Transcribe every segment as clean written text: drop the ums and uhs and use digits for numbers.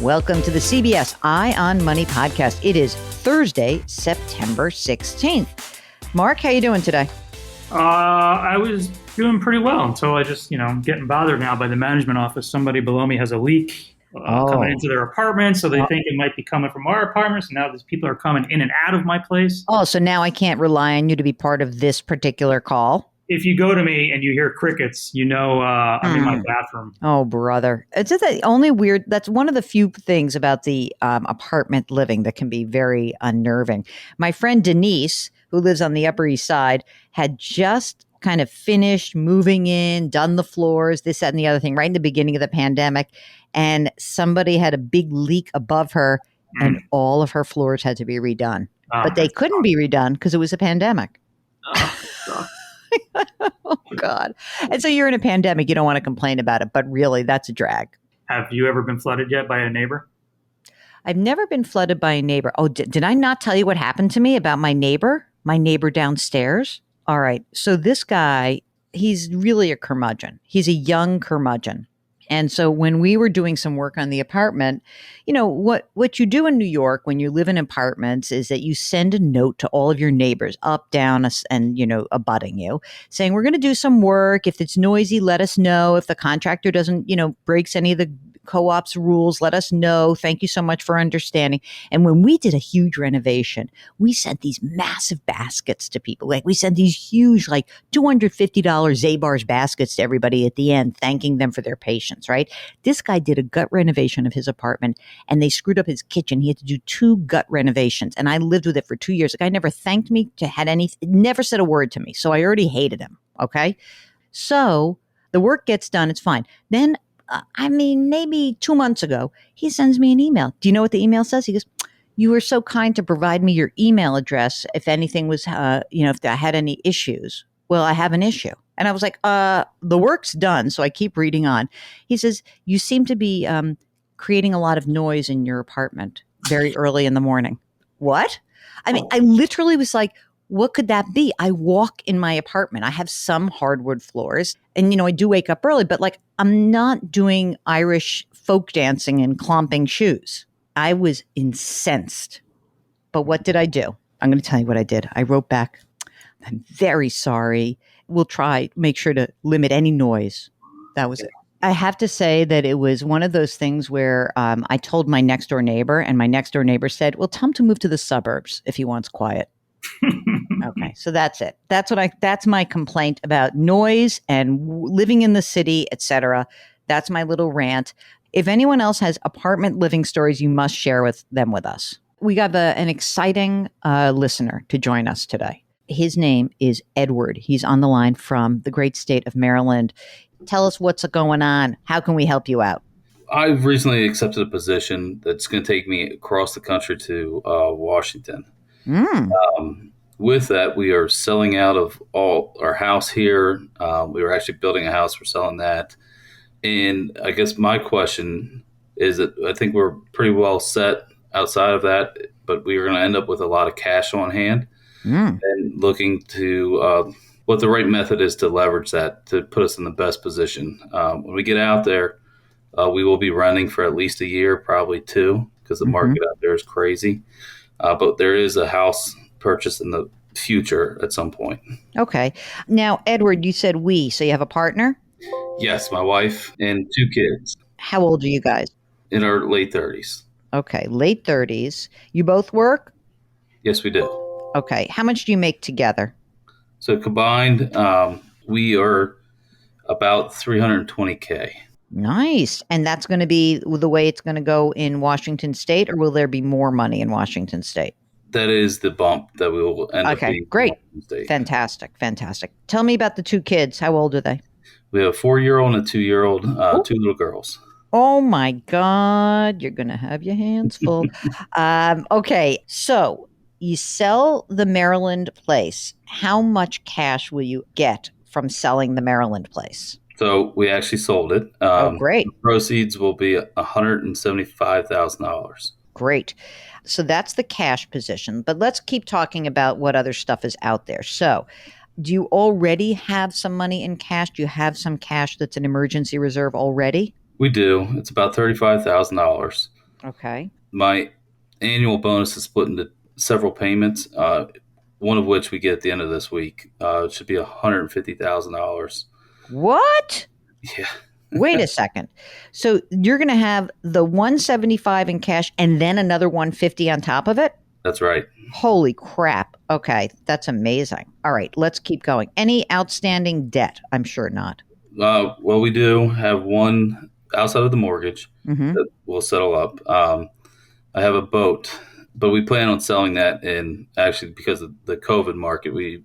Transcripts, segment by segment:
Welcome to the CBS Eye on Money podcast. It is Thursday, September 16th. Mark, how you doing today? I was doing pretty well until I just, getting bothered now by the management office. Somebody below me has a leak coming into their apartment, so they think it might be coming from our apartments. And now these people are coming in and out of my place. Oh, so now I can't rely on you to be part of this particular call? If you go to me and you hear crickets, I'm in my bathroom. Oh, brother. It's just the only weird, that's one of the few things about the apartment living that can be very unnerving. My friend Denise, who lives on the Upper East Side, had just kind of finished moving in, done the floors, this, that, and the other thing right in the beginning of the pandemic. And somebody had a big leak above her and all of her floors had to be redone. But they couldn't be redone because it was a pandemic. Oh, God. And so you're in a pandemic. You don't want to complain about it, but really that's a drag. Have you ever been flooded yet by a neighbor? I've never been flooded by a neighbor. Oh, did I not tell you what happened to me about my neighbor downstairs? All right. So this guy, he's really a curmudgeon. He's a young curmudgeon. And so when we were doing some work on the apartment, what you do in New York when you live in apartments is that you send a note to all of your neighbors up, down, and, abutting you, saying, we're going to do some work. If it's noisy, let us know. If the contractor doesn't, breaks any of the co-op's rules, let us know. Thank you so much for understanding. And when we did a huge renovation, we sent these massive baskets to people. Like we sent these huge, like $250 Zabar's baskets to everybody at the end, thanking them for their patience, right? This guy did a gut renovation of his apartment and they screwed up his kitchen. He had to do 2 gut renovations. And I lived with it for 2 years. The guy never thanked me, never said a word to me. So I already hated him. Okay. So the work gets done. It's fine. Then maybe 2 months ago, he sends me an email. Do you know what the email says? He goes, you were so kind to provide me your email address if anything was, if I had any issues. Well, I have an issue. And I was like, the work's done. So I keep reading on. He says, you seem to be creating a lot of noise in your apartment very early in the morning. What? I literally was like, what could that be? I walk in my apartment. I have some hardwood floors and, I do wake up early, but I'm not doing Irish folk dancing and clomping shoes. I was incensed. But what did I do? I'm going to tell you what I did. I wrote back, I'm very sorry. We'll make sure to limit any noise. That was it. I have to say that it was one of those things where I told my next door neighbor and my next door neighbor said, well, tell him to move to the suburbs if he wants quiet. Okay, so that's it. That's my complaint about noise and living in the city, etc. That's my little rant. If anyone else has apartment living stories, you must share them with us. We got an exciting listener to join us today. His name is Edward. He's on the line from the great state of Maryland. Tell us what's going on. How can we help you out? I've recently accepted a position that's going to take me across the country to Washington. With that, we are selling out of all our house here. We were actually building a house. We're selling that. And I guess my question is that I think we're pretty well set outside of that, but we are going to end up with a lot of cash on hand and looking to what the right method is to leverage that to put us in the best position. When we get out there, we will be renting for at least a year, probably 2, because the market out there is crazy. But there is a house purchase in the future at some point. Okay. Now, Edward, you said so you have a partner? Yes, my wife and 2 kids. How old are you guys? In our late 30s. Okay, late 30s. You both work? Yes, we do. Okay. How much do you make together? So combined, we are about $320K. Nice. And that's going to be the way it's going to go in Washington State, or will there be more money in Washington State? That is the bump that we will end up being. Okay, great. Fantastic. Tell me about the 2 kids. How old are they? We have a 4-year-old and a 2-year-old, 2 little girls. Oh my God. You're going to have your hands full. Okay. So you sell the Maryland place. How much cash will you get from selling the Maryland place? So we actually sold it. Great. The proceeds will be $175,000. Great. So that's the cash position. But let's keep talking about what other stuff is out there. So do you already have some money in cash? Do you have some cash that's an emergency reserve already? We do. It's about $35,000. Okay. My annual bonus is split into several payments, one of which we get at the end of this week. It should be $150,000. What? Yeah, Wait a second. So you're going to have the 175 in cash and then another 150 on top of it? that's right. Holy crap. Okay, that's amazing. All right, let's keep going. Any outstanding debt? I'm sure not. Well, we do have one outside of the mortgage Mhm. that will settle up. I have a boat, but we plan on selling that. And actually, because of the COVID market, we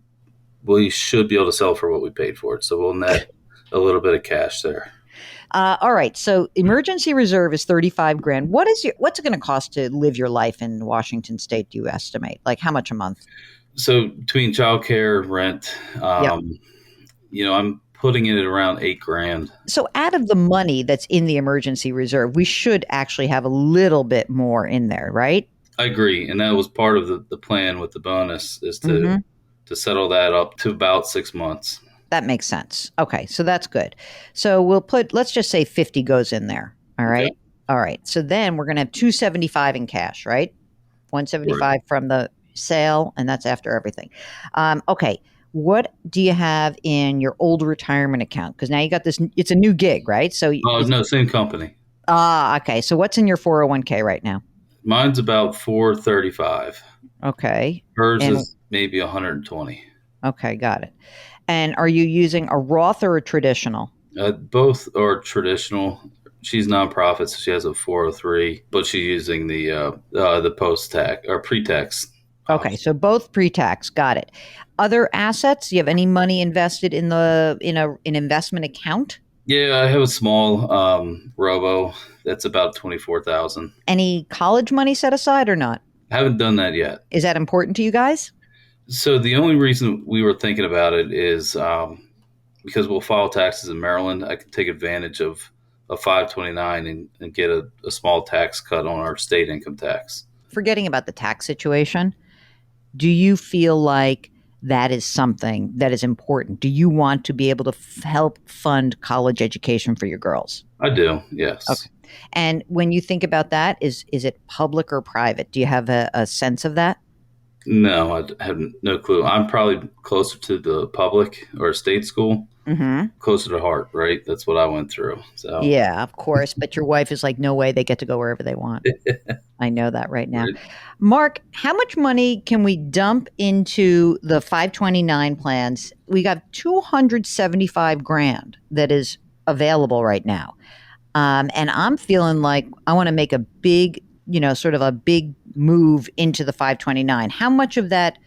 should be able to sell for what we paid for it. So we'll net a little bit of cash there. All right. So emergency reserve is 35 grand. What's it going to cost to live your life in Washington state, do you estimate? Like how much a month? So between childcare, rent, Yep. I'm putting it at around 8 grand. So out of the money that's in the emergency reserve, we should actually have a little bit more in there, right? I agree, and that was part of the plan with the bonus is Mhm. to settle that up to about 6 months. That makes sense. Okay, so that's good. So let's just say 50 goes in there. All Okay. right. All right. So then we're going to have 275 in cash, right? 175 from the sale, and that's after everything. Okay. What do you have in your old retirement account? Because now you got this, it's a new gig, right? So, Oh no, same company. okay. So what's in your 401k right now? Mine's about 435. Okay. Hers And, is maybe 120. okay, got it. And are you using a Roth or a traditional? Both are traditional. She's nonprofit, so she has a 403, but she's using the post tax or pre tax. Okay, so both pre-tax, got it. Other assets? Do you have any money invested in an investment account? Yeah, I have a small robo that's about 24,000. Any college money set aside or not? I haven't done that yet. Is that important to you guys? So the only reason we were thinking about it is because we'll file taxes in Maryland. I can take advantage of a 529 and get a small tax cut on our state income tax. Forgetting about the tax situation, do you feel like that is something that is important? Do you want to be able to help fund college education for your girls? I do, yes. Okay. And when you think about that, is it public or private? Do you have a sense of that? No, I have no clue. I'm probably closer to the public or state school, Mm-hmm. closer to heart, right? That's what I went through. So Yeah, of course. But your wife is like, no way, they get to go wherever they want. I know that right now. Right. Mark, how much money can we dump into the 529 plans? We got 275 grand that is available right now. And I'm feeling like I want to make a big, sort of a big move into the 529. How much of that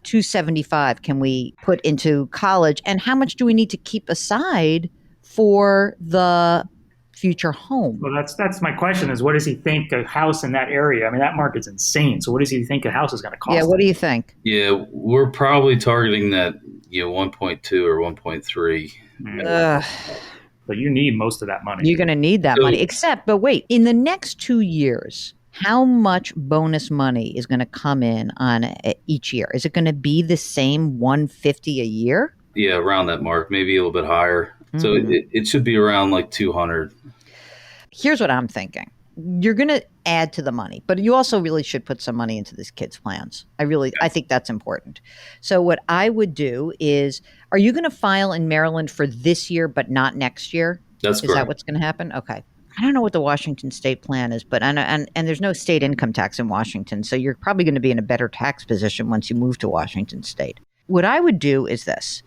275 can we put into college, and how much do we need to keep aside for the future home? Well, that's my question: is what does he think a house in that area? I mean, that market's insane. So, what does he think a house is going to cost? Yeah, what do you think? yeah, we're probably targeting that 1.2 or 1.3. Ugh, But you need most of that money. you're going to need that So- money. But wait, in the next 2 years, how much bonus money is going to come in on each year? Is it going to be the same 150 a year? Yeah, around that mark, maybe a little bit higher. So Mhm. it should be around like 200. Here's what I'm thinking. You're going to add to the money, but you also really should put some money into these kids' plans. I think that's important. So what I would do is, are you going to file in Maryland for this year, but not next year? That's Is that correct. what's going to happen? Okay. I don't know what the Washington state plan is, but and there's no state income tax in Washington, so you're probably going to be in a better tax position once you move to Washington state. What I would do is this.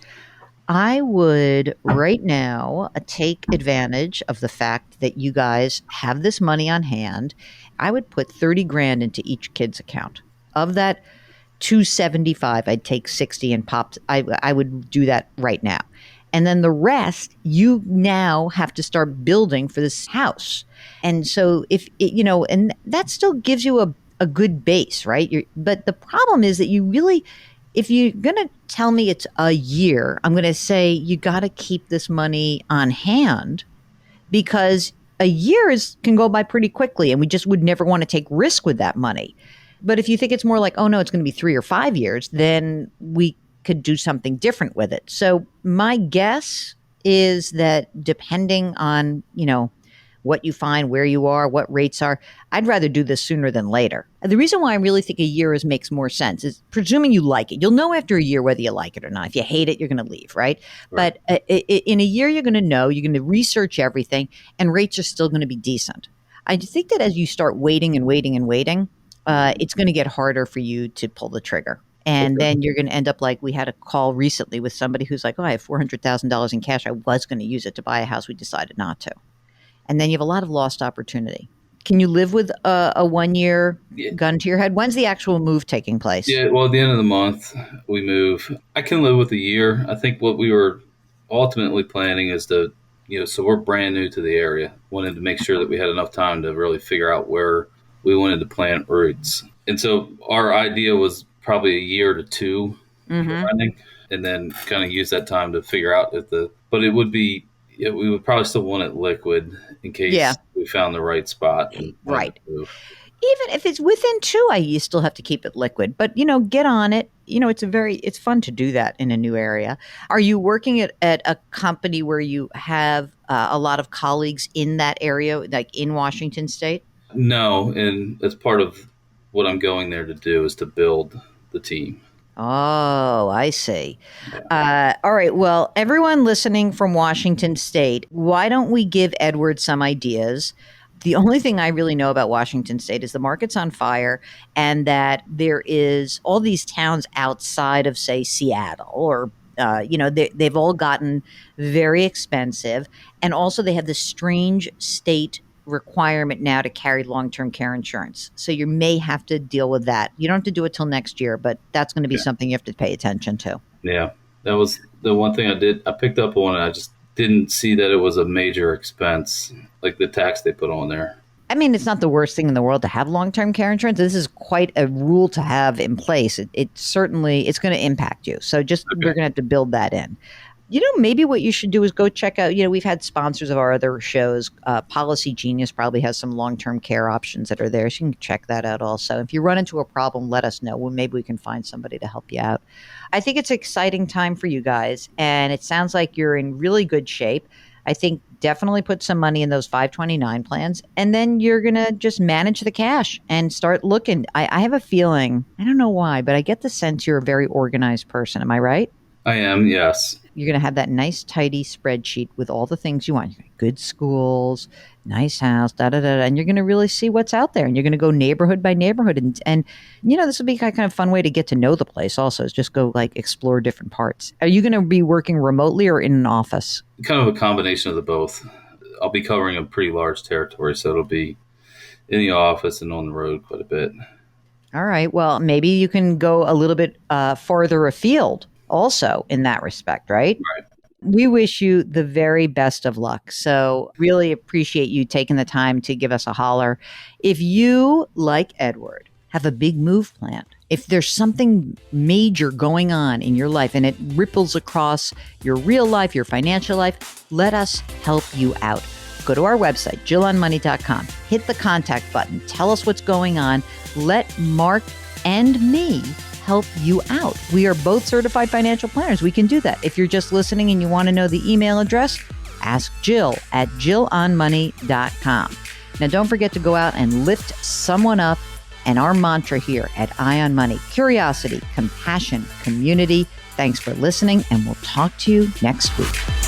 I would right now take advantage of the fact that you guys have this money on hand. I would put 30 grand into each kid's account. Of that 275, I'd take 60 and I would do that right now. And then the rest, you now have to start building for this house. And so and that still gives you a good base, right? But the problem is that if you're going to tell me it's a year, I'm going to say you got to keep this money on hand because a year can go by pretty quickly and we just would never want to take risk with that money. But if you think it's more like, oh no, it's going to be 3 or 5 years, then we could do something different with it. So my guess is that depending on, what you find, where you are, what rates are. I'd rather do this sooner than later. And the reason why I really think a year makes more sense is presuming you like it. You'll know after a year whether you like it or not. If you hate it, you're going to leave, right? But in a year, you're going to know, you're going to research everything, and rates are still going to be decent. I think that as you start waiting and waiting and waiting, it's going to get harder for you to pull the trigger. And then you're going to end up like we had a call recently with somebody who's like, oh, I have $400,000 in cash. I was going to use it to buy a house. We decided not to. And then you have a lot of lost opportunity. Can you live with a 1 year gun to your head? When's the actual move taking place? Yeah, well, at the end of the month, we move. I can live with a year. I think what we were ultimately planning is to, so we're brand new to the area. Wanted to make sure that we had enough time to really figure out where we wanted to plant roots. And so our idea was probably a year to two, and then kind of use that time to figure out but it would be, we would probably still want it liquid in case we found the right spot. Right. Even if it's within 2, you still have to keep it liquid. But, get on it. It's fun to do that in a new area. Are you working at a company where you have a lot of colleagues in that area, like in Washington State? No, and that's part of what I'm going there to do is to build the team. Oh, I see. All right. Well, everyone listening from Washington State, why don't we give Edward some ideas? The only thing I really know about Washington State is the market's on fire and that there is all these towns outside of, say, Seattle or, they've all gotten very expensive. And also they have this strange state requirement now to carry long-term care insurance. So you may have to deal with that. You don't have to do it till next year, but that's going to be something you have to pay attention to. Yeah, that was the one thing I picked up on it. I just didn't see that it was a major expense, like the tax they put on there. I mean, it's not the worst thing in the world to have long-term care insurance. This is quite a rule to have in place. It's going to impact you. So you're going to have to build that in. Maybe what you should do is go check out, we've had sponsors of our other shows. Policy Genius probably has some long-term care options that are there. So you can check that out also. If you run into a problem, let us know. Well, maybe we can find somebody to help you out. I think it's an exciting time for you guys. And it sounds like you're in really good shape. I think definitely put some money in those 529 plans. And then you're going to just manage the cash and start looking. I have a feeling, I don't know why, but I get the sense you're a very organized person. Am I right? I am, yes. You're going to have that nice, tidy spreadsheet with all the things you want. Good schools, nice house, and you're going to really see what's out there. And you're going to go neighborhood by neighborhood. And this will be kind of fun way to get to know the place also, is just go explore different parts. Are you going to be working remotely or in an office? Kind of a combination of the both. I'll be covering a pretty large territory, so it'll be in the office and on the road quite a bit. All right. Well, maybe you can go a little bit farther afield also in that respect, right? Right. We wish you the very best of luck. So really appreciate you taking the time to give us a holler. If you, like Edward, have a big move planned, if there's something major going on in your life and it ripples across your real life, your financial life, let us help you out. Go to our website, JillOnMoney.com, hit the contact button, tell us what's going on. Let Mark and me help you out. We are both certified financial planners. We can do that. If you're just listening and you want to know the email address, ask Jill at JillOnMoney.com. Now, don't forget to go out and lift someone up. And our mantra here at Eye on Money, curiosity, compassion, community. Thanks for listening, and we'll talk to you next week.